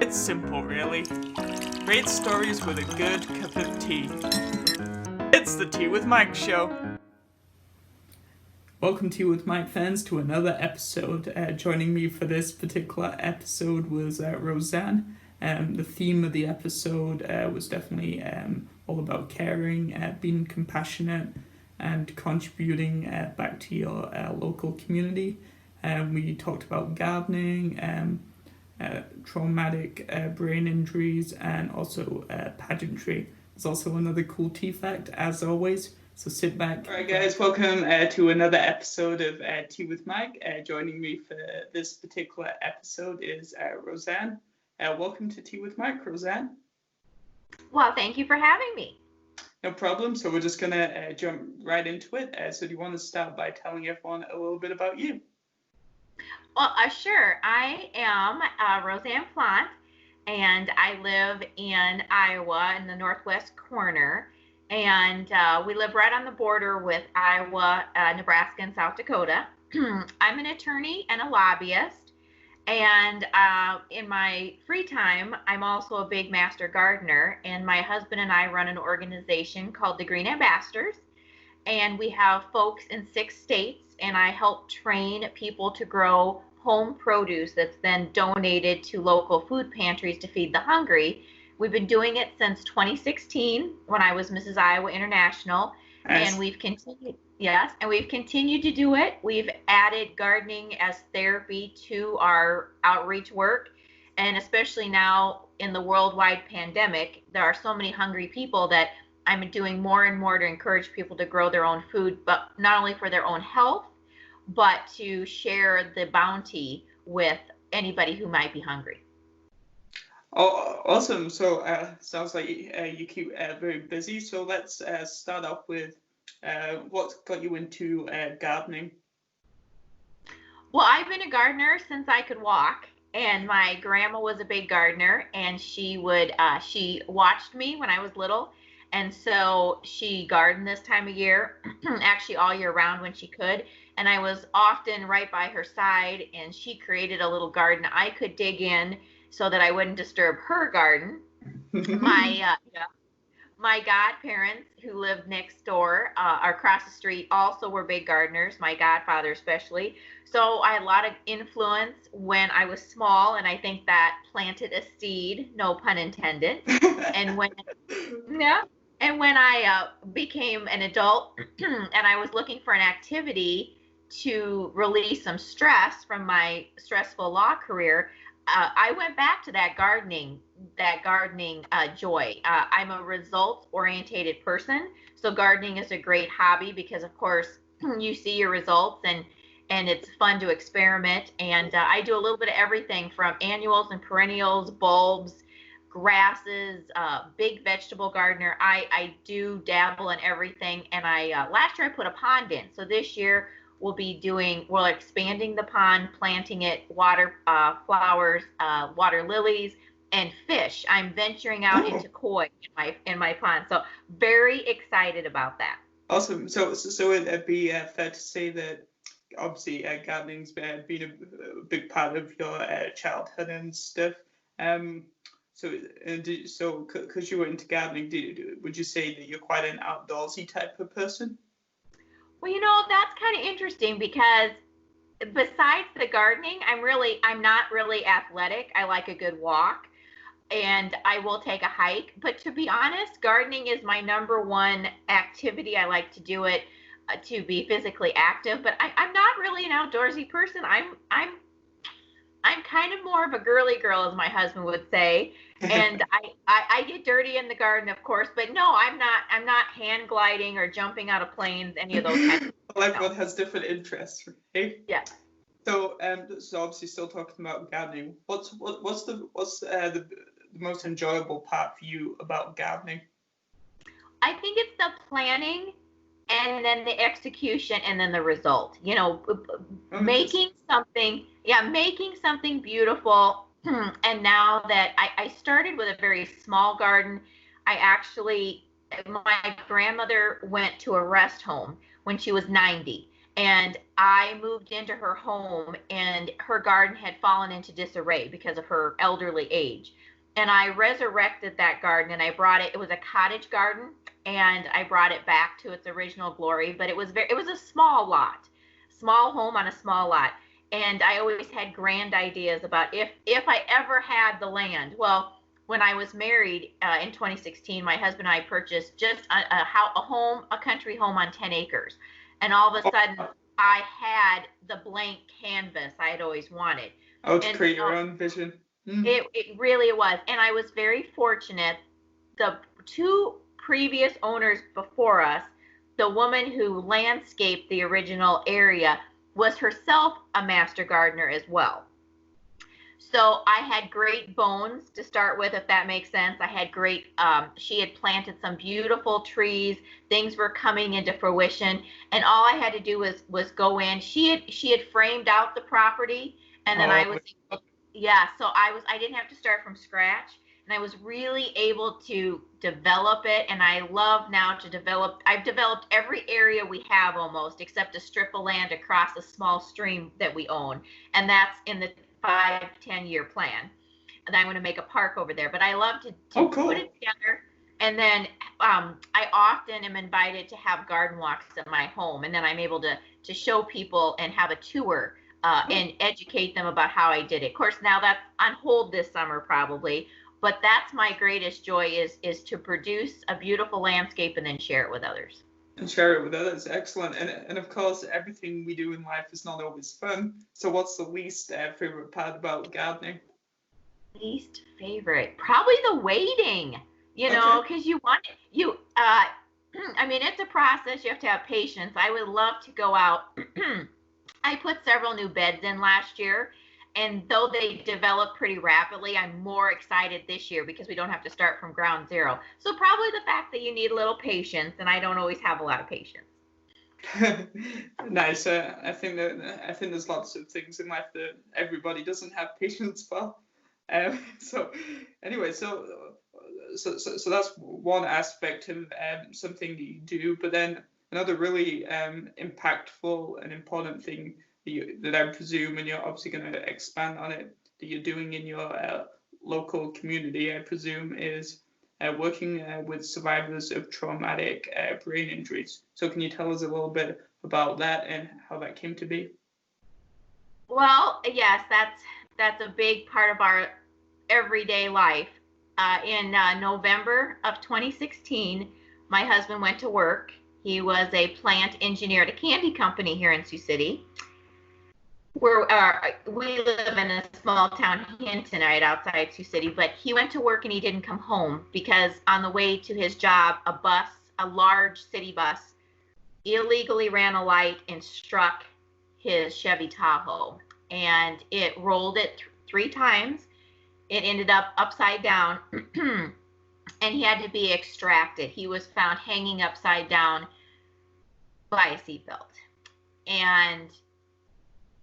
It's simple, really. Great stories with a good cup of tea. It's the Tea with Mike show. Welcome, Tea with Mike fans, to another episode. Joining me for this particular episode was Rosanne. The theme of the episode was definitely all about caring, being compassionate, and contributing back to your local community. We talked about gardening, traumatic brain injuries, and also pageantry. There's also another cool tea fact, as always. So sit back. All right, guys, welcome to another episode of Tea with Mike. Joining me for this particular episode is Rosanne. Welcome to Tea with Mike, Rosanne. Well, thank you for having me. No problem. So we're just going to jump right into it. So do you want to start by telling everyone a little bit about you? Well, sure. I am Rosanne Plante, and I live in Iowa in the northwest corner. And we live right on the border with Iowa, Nebraska, and South Dakota. I'm an attorney and a lobbyist. And in my free time, I'm also a big Master Gardner. And my husband and I run an organization called the Green Ambassadors. And we have folks in 6 states. And I help train people to grow home produce that's then donated to local food pantries to feed the hungry. We've been doing it since 2016 when I was Mrs. Iowa International. Nice. And we've continued to do it. We've added gardening as therapy to our outreach work. And especially now in the worldwide pandemic, there are so many hungry people that I'm doing more and more to encourage people to grow their own food, but not only for their own health, but to share the bounty with anybody who might be hungry. Oh, awesome. So sounds like you keep very busy. So let's start off with what's got you into gardening? Well, I've been a gardener since I could walk, and my grandma was a big gardener, and she watched me when I was little, and so she gardened this time of year, actually all year round when she could, and I was often right by her side, and she created a little garden I could dig in so that I wouldn't disturb her garden. My godparents, who lived next door or across the street, also were big gardeners, my godfather especially. So I had a lot of influence when I was small, and I think that planted a seed, no pun intended. And when I became an adult and I was looking for an activity to release some stress from my stressful law career, I went back to that gardening joy. I'm a results-oriented person, so gardening is a great hobby because, of course, you see your results and it's fun to experiment. And I do a little bit of everything from annuals and perennials, bulbs, grasses, big vegetable gardener. I do dabble in everything. And last year I put a pond in, so this year we're expanding the pond, planting it, water flowers, water lilies, and fish. I'm venturing out into koi in my pond. So very excited about that. Awesome. So it'd be fair to say that obviously gardening's been a big part of your childhood and stuff. So because you were into gardening, would you say that you're quite an outdoorsy type of person? Well, that's kind of interesting because besides the gardening, I'm not really athletic. I like a good walk and I will take a hike. But to be honest, gardening is my number one activity. I like to do it to be physically active, but I'm not really an outdoorsy person. I'm kind of more of a girly girl, as my husband would say, and I get dirty in the garden, of course. But no, I'm not hand gliding or jumping out of planes, any of those kinds of things. Well, everyone has different interests, right? Yeah. So obviously, still talking about gardening. What's the most enjoyable part for you about gardening? I think it's the planning, and then the execution, and then the result. Making something beautiful. And now that I started with a very small garden, my grandmother went to a rest home when she was 90. And I moved into her home, and her garden had fallen into disarray because of her elderly age. And I resurrected that garden, and I brought it. It was a cottage garden, and I brought it back to its original glory. But it was a small lot, small home on a small lot. And I always had grand ideas about if I ever had the land. Well, when I was married in 2016, my husband and I purchased just a home, a country home on 10 acres. And all of a sudden, I had the blank canvas I had always wanted. Oh, to And create your own vision. It really was. And I was very fortunate. The two previous owners before us, the woman who landscaped the original area was herself a master gardener as well. So I had great bones to start with, if that makes sense. I had great, she had planted some beautiful trees. Things were coming into fruition. And all I had to do was go in. She had framed out the property, and then I was, yeah, so I didn't have to start from scratch. And I was really able to develop it. And I love now to develop, I've developed every area we have almost, except a strip of land across a small stream that we own. And that's in the 5-10 year plan, and I'm going to make a park over there. But I love to cool. Put it together, and then I often am invited to have garden walks at my home, and then I'm able to show people and have a tour and educate them about how I did it. Of course, now that's on hold this summer probably, but that's my greatest joy is to produce a beautiful landscape and then share it with others. And share it with others. Excellent. And of course, everything we do in life is not always fun. So what's the least favorite part about gardening? Least favorite? Probably the waiting, you know, because I mean, it's a process. You have to have patience. I would love to go out. I put several new beds in last year, and though they develop pretty rapidly, I'm more excited this year because we don't have to start from ground zero. So probably the fact that you need a little patience, and I don't always have a lot of patience. Nice. I think there's lots of things in life that everybody doesn't have patience for. So anyway, so that's one aspect of something that you do, but then another really impactful and important thing that I presume, and you're obviously going to expand on it, that you're doing in your local community, I presume, is working with survivors of traumatic brain injuries. So can you tell us a little bit about that and how that came to be? Well, yes, that's a big part of our everyday life. In November of 2016, my husband went to work. He was a plant engineer at a candy company here in Sioux City. We live in a small town, Hinton, right outside Sioux City, but he went to work and he didn't come home because on the way to his job, a large city bus, illegally ran a light and struck his Chevy Tahoe, and it rolled it 3 times. It ended up upside down, and he had to be extracted. He was found hanging upside down by a seatbelt, and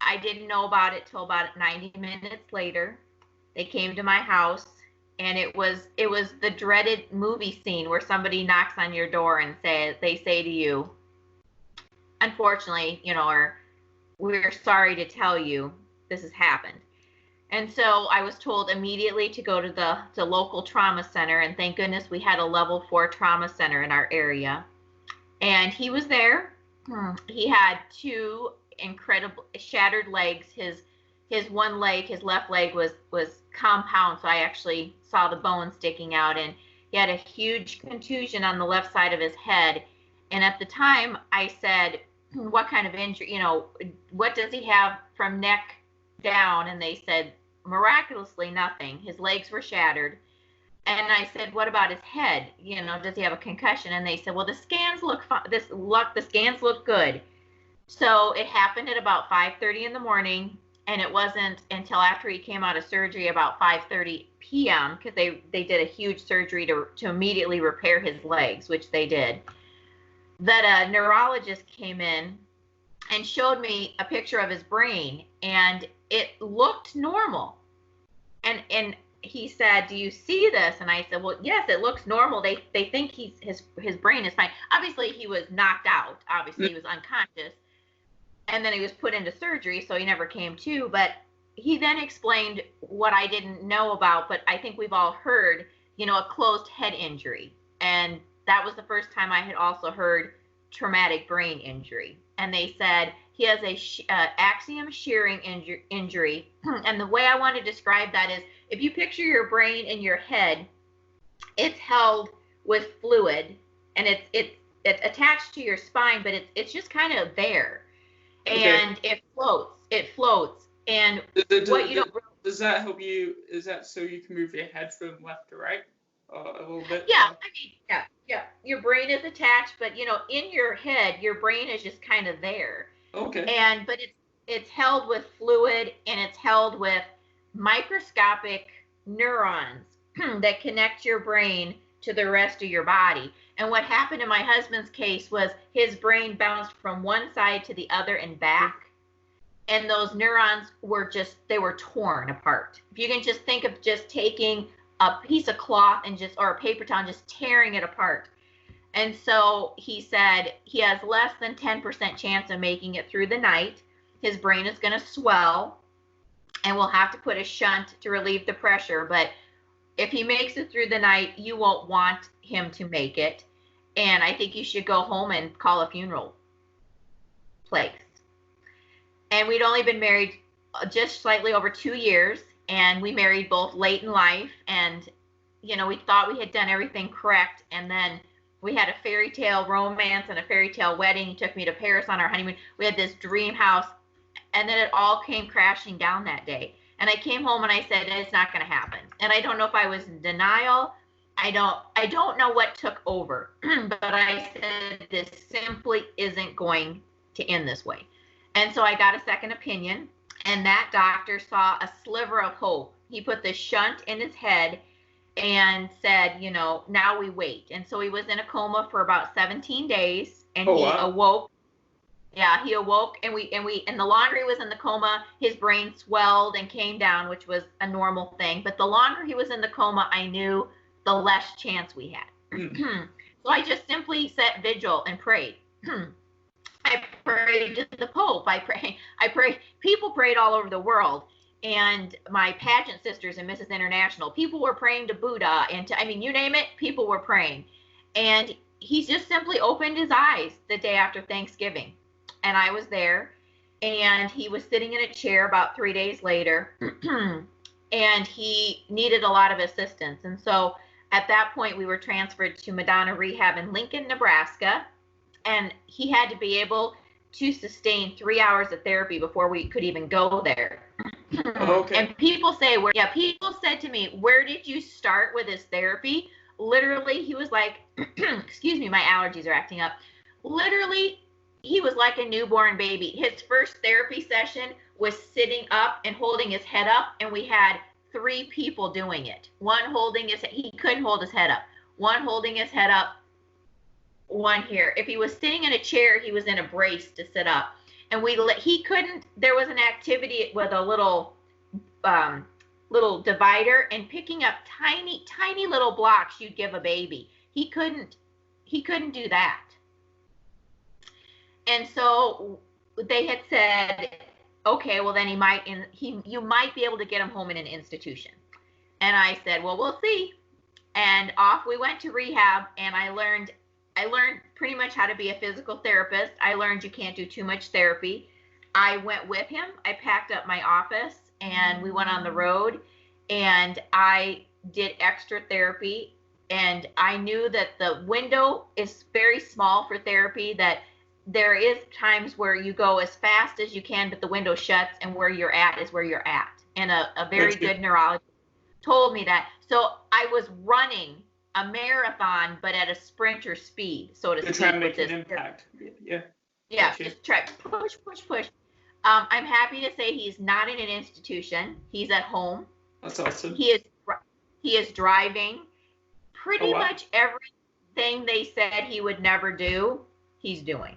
I didn't know about it till about 90 minutes later. They came to my house, and it was the dreaded movie scene where somebody knocks on your door and they say to you, unfortunately, you know, or we're sorry to tell you this has happened. And so I was told immediately to go to the local trauma center, and thank goodness we had a level 4 trauma center in our area. And he was there. He had 2 incredible shattered legs. His one leg, his left leg was compound, so I actually saw the bone sticking out, and he had a huge contusion on the left side of his head. And at the time I said, what kind of injury, you know, what does he have from neck down? And they said, miraculously nothing. His legs were shattered. And I said, what about his head? You know, does he have a concussion? And they said, well, the scans look the scans look good. So it happened at about 5:30 in the morning, and it wasn't until after he came out of surgery about 5:30 p.m. because they did a huge surgery to immediately repair his legs, which they did, that a neurologist came in and showed me a picture of his brain, and it looked normal. And he said, do you see this? And I said, well, yes, it looks normal. They think his brain is fine. Obviously, he was knocked out. Obviously, he was unconscious. and then he was put into surgery, so he never came to. But he then explained what I didn't know about, but I think we've all heard, a closed head injury. And that was the first time I had also heard traumatic brain injury. And they said he has a axiom shearing injury. And the way I want to describe that is, if you picture your brain in your head, it's held with fluid, and it's attached to your spine, but it's just kind of there, and it floats. And does that help you? Is that so you can move your head from left to right a little bit? Yeah, yeah. Your brain is attached, but in your head, your brain is just kind of there. Okay. But it's held with fluid, and it's held with microscopic neurons that connect your brain to the rest of your body. And what happened in my husband's case was his brain bounced from one side to the other and back. And those neurons were torn apart. If you can just think of just taking a piece of cloth or a paper towel and just tearing it apart. And so he said he has less than 10% chance of making it through the night. His brain is going to swell, and we'll have to put a shunt to relieve the pressure. But if he makes it through the night, you won't want him to make it. And I think you should go home and call a funeral place. And we'd only been married just slightly over 2 years. And we married both late in life. And, we thought we had done everything correct. And then we had a fairy tale romance and a fairy tale wedding. He took me to Paris on our honeymoon. We had this dream house. And then it all came crashing down that day. And I came home and I said, it's not going to happen. And I don't know if I was in denial. I don't know what took over. But I said, this simply isn't going to end this way. And so I got a second opinion. And that doctor saw a sliver of hope. He put the shunt in his head and said, now we wait. And so he was in a coma for about 17 days. And he awoke. Yeah, he awoke, and the longer he was in the coma, his brain swelled and came down, which was a normal thing. But the longer he was in the coma, I knew the less chance we had. So I just simply set vigil and prayed. I prayed to the Pope. I prayed. People prayed all over the world, and my pageant sisters and Mrs. International, people were praying to Buddha, and you name it, people were praying. And he just simply opened his eyes the day after Thanksgiving. And I was there, and he was sitting in a chair about 3 days later, and he needed a lot of assistance. And so at that point, we were transferred to Madonna Rehab in Lincoln, Nebraska, and he had to be able to sustain 3 hours of therapy before we could even go there. Okay. And people said to me, where did you start with this therapy? Literally, he was like, excuse me, my allergies are acting up. Literally, he was like a newborn baby. His first therapy session was sitting up and holding his head up, and we had 3 people doing it. One holding he couldn't hold his head up. One holding his head up, one here. If he was sitting in a chair, he was in a brace to sit up. And he couldn't, there was an activity with a little divider and picking up tiny little blocks you'd give a baby. He couldn't do that. And so they had said, okay, well then you might be able to get him home in an institution. And I said, well, we'll see. And off we went to rehab, and I learned pretty much how to be a physical therapist. I learned you can't do too much therapy. I went with him. I packed up my office, and we went on the road, and I did extra therapy. And I knew that the window is very small for therapy, that there is times where you go as fast as you can, but the window shuts, and where you're at is where you're at. And a very good neurologist told me that. So I was running a marathon, but at a sprinter speed, so to speak. Trying to make an impact. Yeah. Yeah, just try push. I'm happy to say he's not in an institution. He's at home. That's awesome. He is driving. Pretty much everything they said he would never do, he's doing.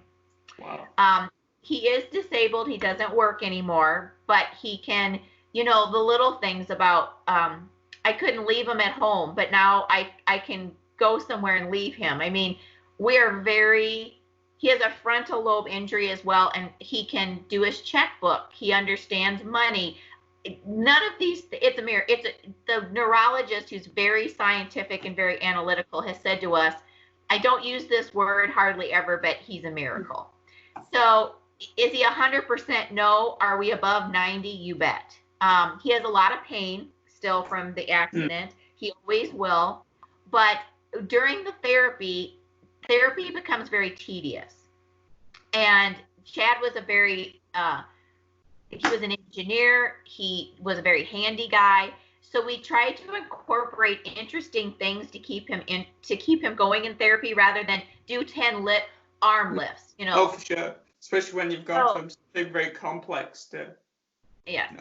Wow. He is disabled. He doesn't work anymore, but he can, the little things about, I couldn't leave him at home, but now I can go somewhere and leave him. I mean, He has a frontal lobe injury as well, and he can do his checkbook. He understands money. None of these, it's a mirror. The neurologist, who's very scientific and very analytical, has said to us, I don't use this word hardly ever, but he's a miracle. So is he 100% no? Are we above 90? You bet. He has a lot of pain still from the accident. He always will. But during the therapy becomes very tedious. And Chad was he was an engineer. He was a very handy guy. So we tried to incorporate interesting things to keep him going in therapy rather than do 10 arm lifts, Oh, for sure. Especially when you've got something very complex to. Yeah.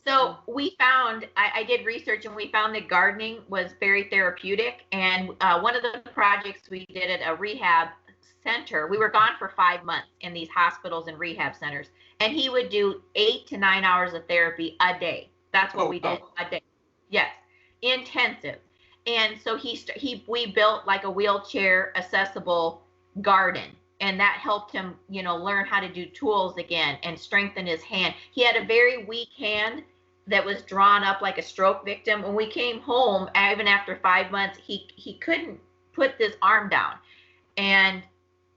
So we found, I did research, and we found that gardening was very therapeutic. And one of the projects we did at a rehab center, we were gone for 5 months in these hospitals and rehab centers, and he would do 8 to 9 hours of therapy a day. That's what we did a day. Yes, intensive. And so we built like a wheelchair accessible garden, and that helped him, learn how to do tools again and strengthen his hand. He had a very weak hand that was drawn up like a stroke victim. When we came home, even after 5 months, he couldn't put this arm down. And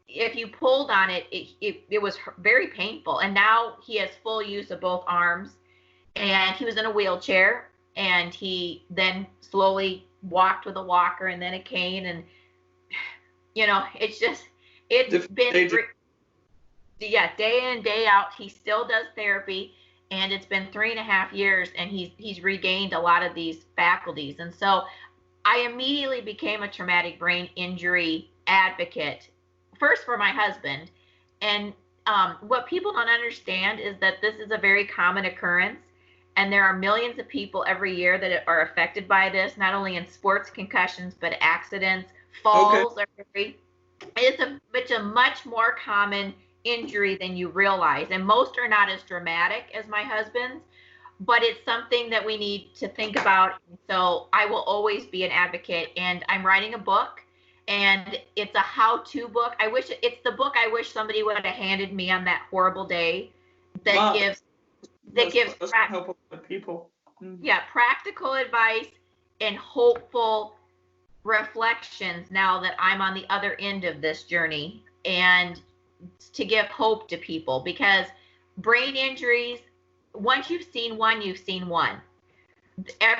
if you pulled on it, it was very painful. And now he has full use of both arms. And he was in a wheelchair, and he then slowly walked with a walker and then a cane. And, it's been, day in, day out. He still does therapy, and it's been 3.5 years, and he's regained a lot of these faculties. And so I immediately became a traumatic brain injury advocate, first for my husband. And what people don't understand is that this is a very common occurrence, and there are millions of people every year that are affected by this, not only in sports concussions, but accidents. Falls are it's a much more common injury than you realize, and most are not as dramatic as my husband's, but it's something that we need to think about. So I will always be an advocate, and I'm writing a book, and it's a how-to book. It's the book I wish somebody would have handed me on that horrible day that gives helpful for people. Yeah, practical advice and hopeful reflections now that I'm on the other end of this journey, and to give hope to people, because brain injuries, once you've seen one, you've seen one. There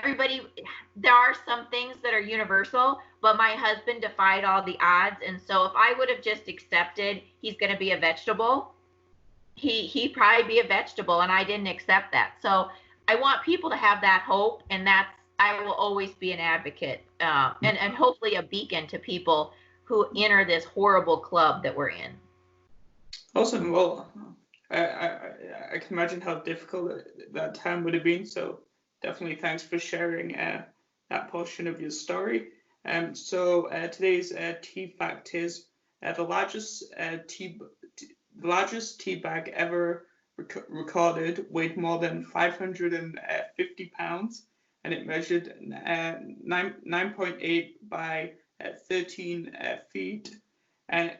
are some things that are universal, but my husband defied all the odds. And so if I would have just accepted he's going to be a vegetable, he'd probably be a vegetable, and I didn't accept that. So I want people to have that hope, and I will always be an advocate, and hopefully a beacon to people who enter this horrible club that we're in. Awesome. Well, I can imagine how difficult that time would have been. So definitely thanks for sharing that portion of your story. So today's tea fact is the largest tea bag ever recorded weighed more than 550 pounds, and it measured 9.8 by 13 feet. And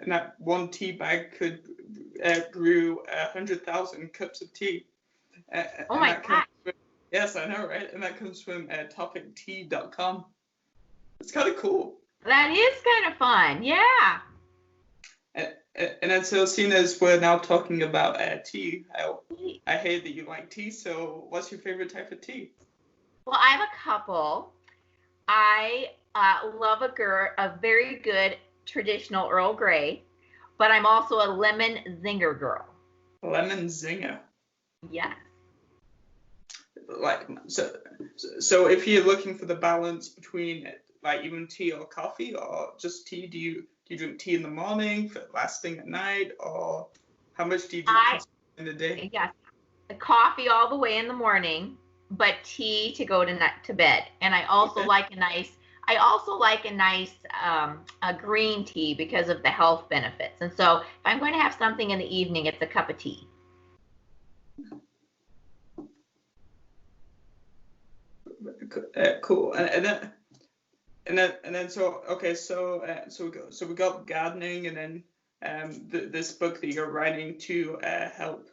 that one tea bag could brew 100,000 cups of tea. Oh my God! Yes, I know, right? And that comes from topictea.com. It's kind of cool. That is kind of fun, yeah. And then, so seeing as we're now talking about tea, I hear that you like tea. So what's your favorite type of tea? Well, I have a couple. I love a very good traditional Earl Grey, but I'm also a lemon zinger girl. Lemon zinger. Yes. Like so if you're looking for the balance between like even tea or coffee or just tea, do you drink tea in the morning for last thing at night, or how much do you drink in the day? Yes, coffee all the way in the morning, but tea to go to bed. And I also like a nice a green tea because of the health benefits. And so if I'm going to have something in the evening, it's a cup of tea. Cool. And and then so okay, so we got gardening, and then this book that you're writing to help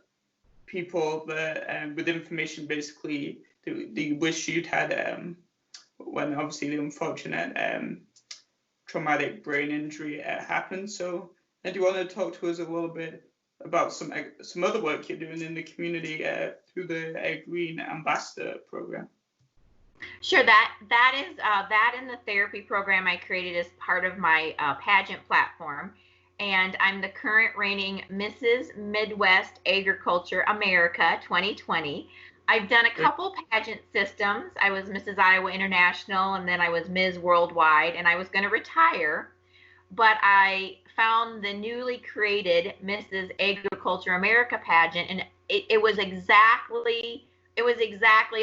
people that with information basically that you wish you'd had when obviously the unfortunate traumatic brain injury happened. So, do you want to talk to us a little bit about some other work you're doing in the community through the Green Ambassador program? Sure. That is that in the therapy program I created as part of my pageant platform, and I'm the current reigning Mrs. Midwest Agriculture America 2020. I've done a couple pageant systems. I was Mrs. Iowa International, and then I was Ms. Worldwide, and I was going to retire, but I found the newly created Mrs. Agriculture America pageant, and it was exactly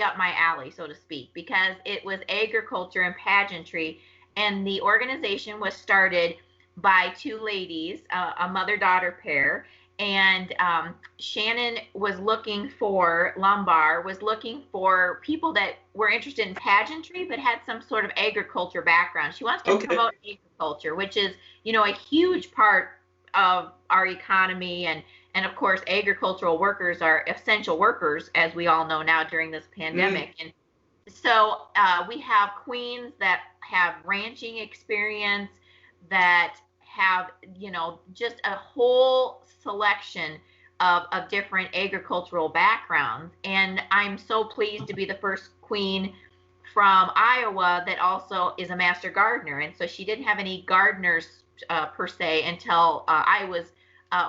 up my alley, so to speak, because it was agriculture and pageantry, and the organization was started by two ladies, a mother-daughter pair, and Shannon was looking for people that were interested in pageantry but had some sort of agriculture background. She wants to promote agriculture, which is, a huge part of our economy, and of course agricultural workers are essential workers, as we all know now during this pandemic. And so we have queens that have ranching experience, that have, just a whole selection of different agricultural backgrounds. And I'm so pleased to be the first queen from Iowa that also is a Master Gardner. And so she didn't have any gardeners per se until I was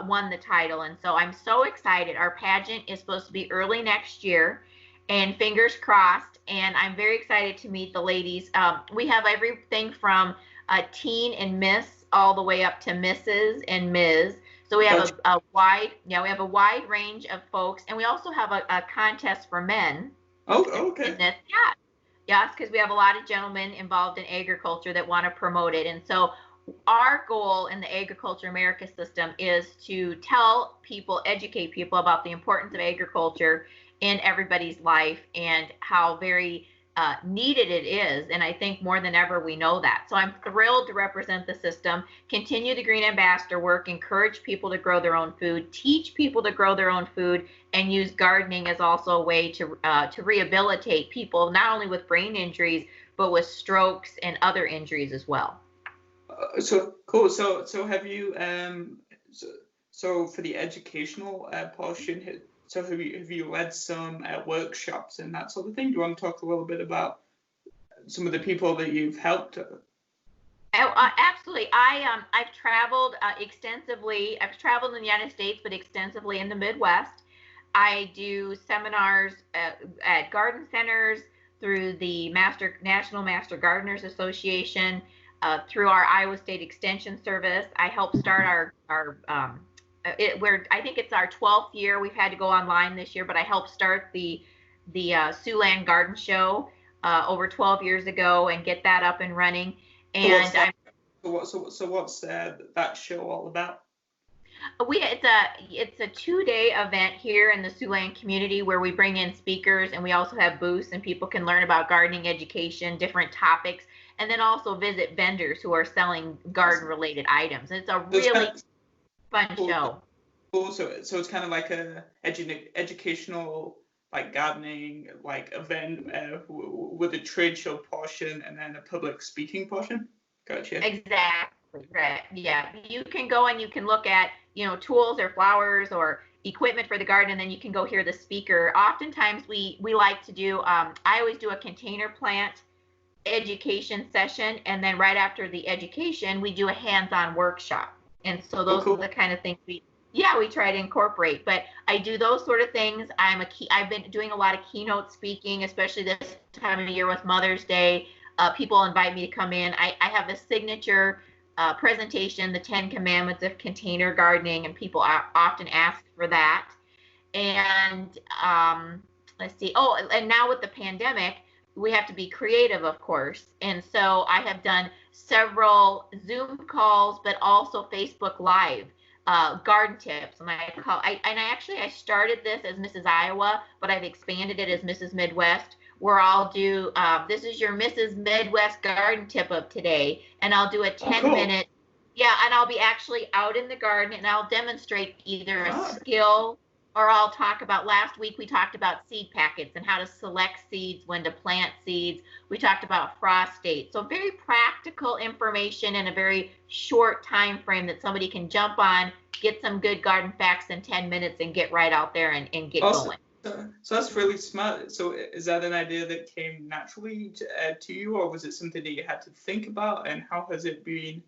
won the title. And so I'm so excited. Our pageant is supposed to be early next year, and fingers crossed. And I'm very excited to meet the ladies. We have everything from teen and Miss all the way up to Mrs. and Ms. So we have a wide range of folks, and we also have a contest for men. Oh, okay. Yes, because we have a lot of gentlemen involved in agriculture that want to promote it. And so our goal in the Agriculture America system is to educate people about the importance of agriculture in everybody's life and how very needed it is. And I think more than ever we know that. So I'm thrilled to represent the system, continue the Green Ambassador work, encourage people to grow their own food, teach people to grow their own food, and use gardening as also a way to rehabilitate people, not only with brain injuries, but with strokes and other injuries as well. So cool. So have you so for the educational portion, so have you led some workshops and that sort of thing? Do you want to talk a little bit about some of the people that you've helped? Absolutely. I've traveled extensively. I've traveled in the United States, but extensively in the Midwest. I do seminars at garden centers through the National Master Gardeners Association, through our Iowa State Extension Service. I helped start I think it's our 12th year. We've had to go online this year, but I helped start the Siouxland Garden Show over 12 years ago and get that up and running. And so what's that show all about? It's a 2-day event here in the Siouxland community where we bring in speakers, and we also have booths, and people can learn about gardening education, different topics, and then also visit vendors who are selling garden related items. It's a really fun show. Cool. So it's kind of like a educational, like gardening, like event with a trade show portion and then a public speaking portion. Gotcha. Exactly. Right. Yeah. You can go and you can look at, tools or flowers or equipment for the garden, and then you can go hear the speaker. Oftentimes we like to do, I always do a container plant education session, and then right after the education, we do a hands-on workshop. And so those are the kind of things we try to incorporate. But I do those sort of things. I've been doing a lot of keynote speaking, especially this time of year with Mother's Day. People invite me to come in. I have a signature presentation, the 10 Commandments of Container Gardening, and people often ask for that. And let's see. Oh, and now with the pandemic, we have to be creative, of course. And so I have done several Zoom calls, but also Facebook Live garden tips. And I started this as Mrs. Iowa, but I've expanded it as Mrs. Midwest, where I'll do, this is your Mrs. Midwest garden tip of today, and I'll do a 10-minute, yeah, and I'll be actually out in the garden, and I'll demonstrate either a skill, or I'll talk about, last week we talked about seed packets and how to select seeds, when to plant seeds. We talked about frost dates. So very practical information in a very short time frame that somebody can jump on, get some good garden facts in 10 minutes and get right out there and get going. So that's really smart. So is that an idea that came naturally to you, or was it something that you had to think about? And how has it been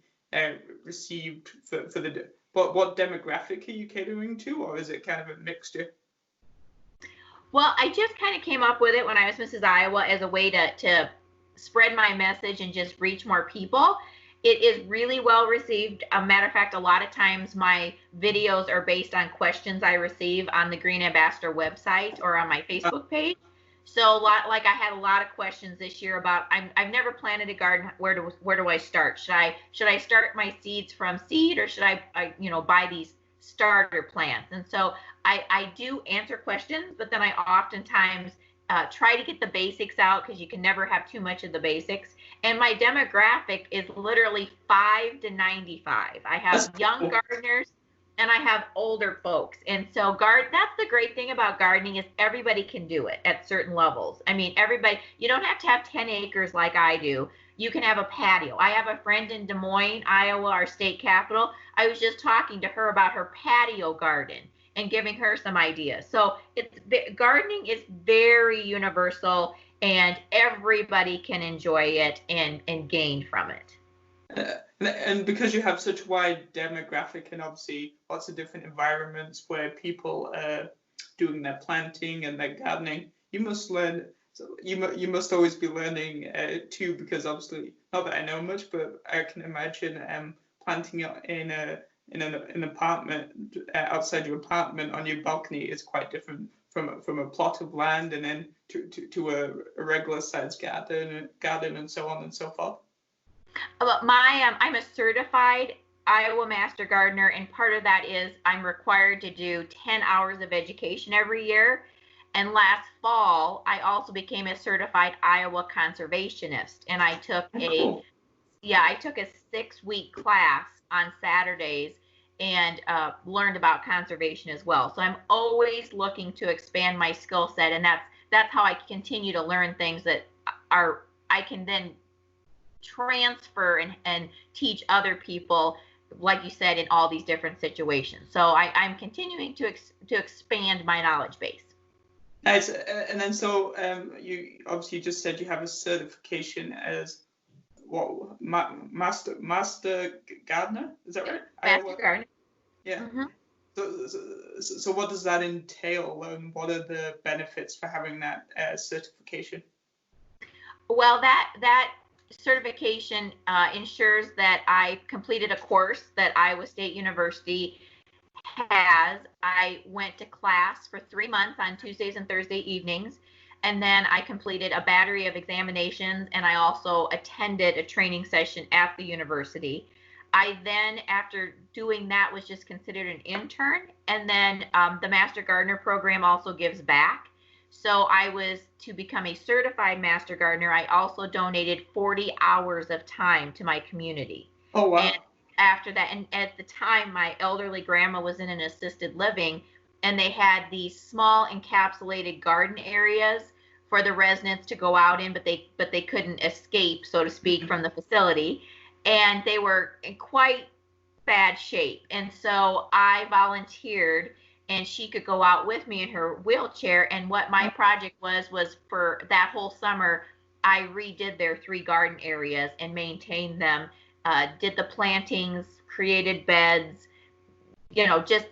received for the what demographic are you catering to, or is it kind of a mixture? Well, I just kind of came up with it when I was Mrs. Iowa as a way to spread my message and just reach more people. It is really well received. A matter of fact, a lot of times my videos are based on questions I receive on the Green Ambassador website or on my Facebook page. So like I had a lot of questions this year about, I've never planted a garden. Where do I start? Should I start my seeds from seed, or should I buy these starter plants? And so I do answer questions, but then I oftentimes try to get the basics out, because you can never have too much of the basics. And my demographic is literally 5 to 95. I have young gardeners and I have older folks. And so that's the great thing about gardening, is everybody can do it at certain levels. I mean, everybody, you don't have to have 10 acres like I do. You can have a patio. I have a friend in Des Moines, Iowa, our state capital. I was just talking to her about her patio garden and giving her some ideas. So gardening is very universal, and everybody can enjoy it and gain from it. And because you have such a wide demographic, and obviously lots of different environments where people are doing their planting and their gardening, you must learn. You must always be learning too, because obviously, not that I know much, but I can imagine planting in an apartment outside your apartment on your balcony is quite different from a plot of land, and then to a regular sized garden and so on and so forth. I'm a certified Iowa Master Gardener, and part of that is I'm required to do 10 hours of education every year. And last fall, I also became a certified Iowa conservationist, and I took a 6-week class on Saturdays and learned about conservation as well. So I'm always looking to expand my skill set, and that's how I continue to learn things that I can then transfer and teach other people, like you said, in all these different situations. So I'm continuing to expand my knowledge base. Nice. And then so you obviously just said you have a certification as what, Master Gardner? Is that right? Master Gardner. Yeah. Mm-hmm. So what does that entail, and what are the benefits for having that certification? Well, that certification ensures that I completed a course that Iowa State University has. I went to class for 3 months on Tuesdays and Thursday evenings, and then I completed a battery of examinations, and I also attended a training session at the university. I then, after doing that, was just considered an intern, and then the Master Gardener program also gives back. So I was to become a certified Master Gardener. I also donated 40 hours of time to my community. Oh, wow. And after that, and at the time, my elderly grandma was in an assisted living, and they had these small encapsulated garden areas for the residents to go out in, but they couldn't escape, so to speak, from the facility, and they were in quite bad shape. And so I volunteered, and she could go out with me in her wheelchair. And what my project was for that whole summer, I redid their 3 garden areas and maintained them, did the plantings, created beds, just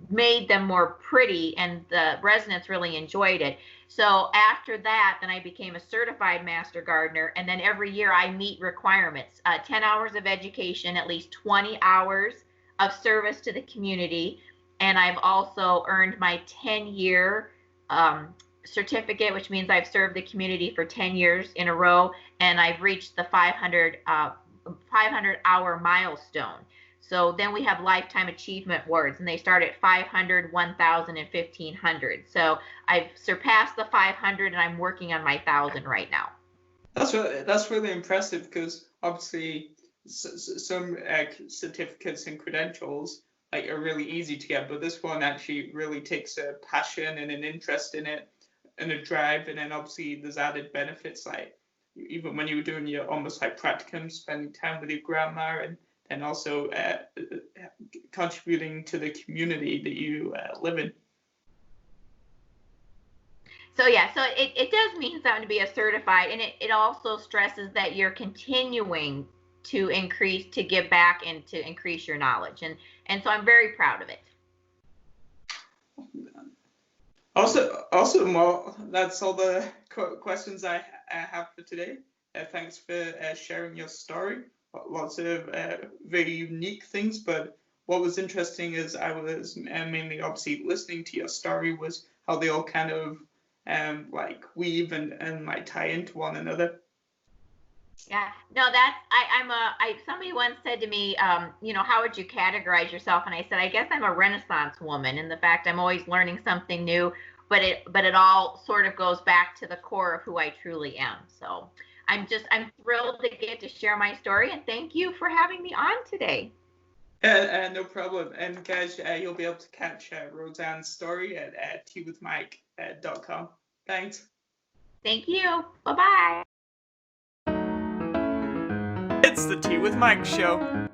made them more pretty, and the residents really enjoyed it. So after that, then I became a certified Master Gardener, and then every year I meet requirements, 10 hours of education, at least 20 hours of service to the community, and I've also earned my 10-year certificate, which means I've served the community for 10 years in a row, and I've reached the 500-hour milestone. So then we have lifetime achievement awards, and they start at 500, 1,000, and 1,500. So I've surpassed the 500, and I'm working on my 1,000 right now. That's really impressive, because obviously some certificates and credentials like are really easy to get, but this one actually really takes a passion and an interest in it and a drive, and then obviously there's added benefits, like even when you were doing your almost like practicum, spending time with your grandma, and also contributing to the community that you live in. So yeah, so it does mean something to be a certified, and it also stresses that you're continuing to increase, to give back, and to increase your knowledge, and so I'm very proud of it. Awesome. Well, that's all the questions I have for today. Thanks for sharing your story. Lots of very unique things, but what was interesting is I was mainly obviously listening to your story, was how they all kind of like weave and like tie into one another. Yeah, no, somebody once said to me, how would you categorize yourself? And I said, I guess I'm a Renaissance woman, in the fact I'm always learning something new, but it all sort of goes back to the core of who I truly am. So I'm thrilled to get to share my story, and thank you for having me on today. No problem. And guys, you'll be able to catch Rosanne's story at teawithmike.com. Thanks. Thank you. Bye-bye. It's the Tea with Mike show.